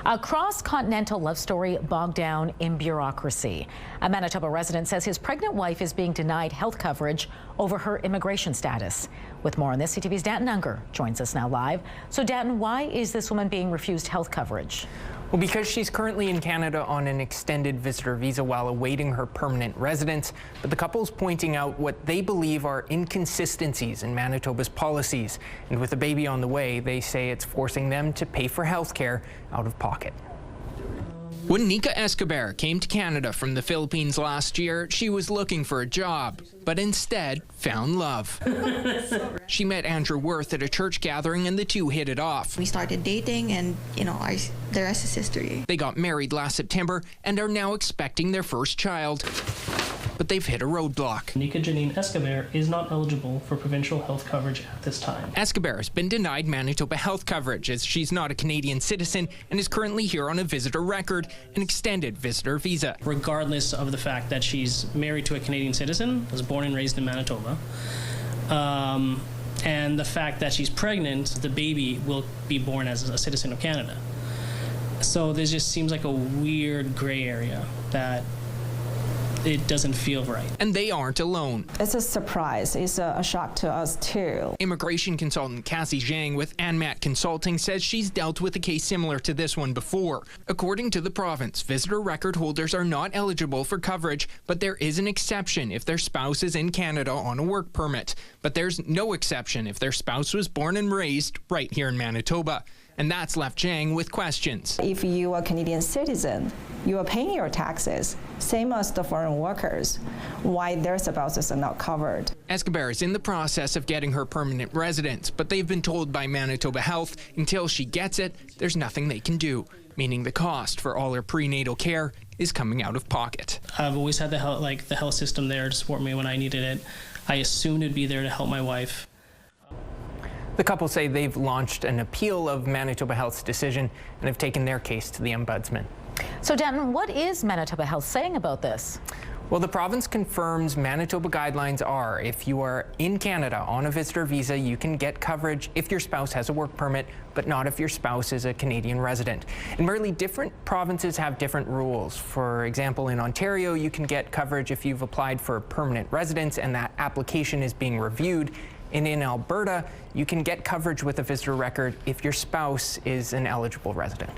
A cross-continental love story bogged down in bureaucracy. A Manitoba resident says his pregnant wife is being denied health coverage over her immigration status. With more on this, CTV's Danton Unger joins us now live. So Danton, why is this woman being refused health coverage? Well, because she's currently in Canada on an extended visitor visa while awaiting her permanent residence. But the couple's pointing out what they believe are inconsistencies in Manitoba's policies. And with a baby on the way, they say it's forcing them to pay for health care out of pocket. When Nika Escobar came to Canada from the Philippines last year, she was looking for a job, but instead found love. She met Andrew Worth at a church gathering and the two hit it off. We started dating and, the rest is history. They got married last September and are now expecting their first child. But they've hit a roadblock. Nika Janine Escobar is not eligible for provincial health coverage at this time. Escobar has been denied Manitoba health coverage as she's not a Canadian citizen and is currently here on a visitor record, an extended visitor visa. Regardless of the fact that she's married to a Canadian citizen, was born and raised in Manitoba, and the fact that she's pregnant, the baby will be born as a citizen of Canada. So this just seems like a weird gray area that it doesn't feel right. And they aren't alone. It's a surprise. It's a shock to us too. Immigration consultant Cassie Zhang with ANMAT Consulting says she's dealt with a case similar to this one before. According to the province, visitor record holders are not eligible for coverage, but there is an exception if their spouse is in Canada on a work permit. But there's no exception if their spouse was born and raised right here in Manitoba. And that's left Zhang with questions. If you are a Canadian citizen, you are paying your taxes, same as the foreign workers. Why their spouses are not covered? Escobar is in the process of getting her permanent residence, but they've been told by Manitoba Health until she gets it, there's nothing they can do, meaning the cost for all her prenatal care is coming out of pocket. I've always had the health system there to support me when I needed it. I assumed it'd be there to help my wife. The couple say they've launched an appeal of Manitoba Health's decision and have taken their case to the Ombudsman. So Danton, what is Manitoba Health saying about this? Well, the province confirms Manitoba guidelines are if you are in Canada on a visitor visa, you can get coverage if your spouse has a work permit, but not if your spouse is a Canadian resident. And merely different provinces have different rules. For example, in Ontario, you can get coverage if you've applied for permanent residence and that application is being reviewed. And in Alberta, you can get coverage with a visitor record if your spouse is an eligible resident.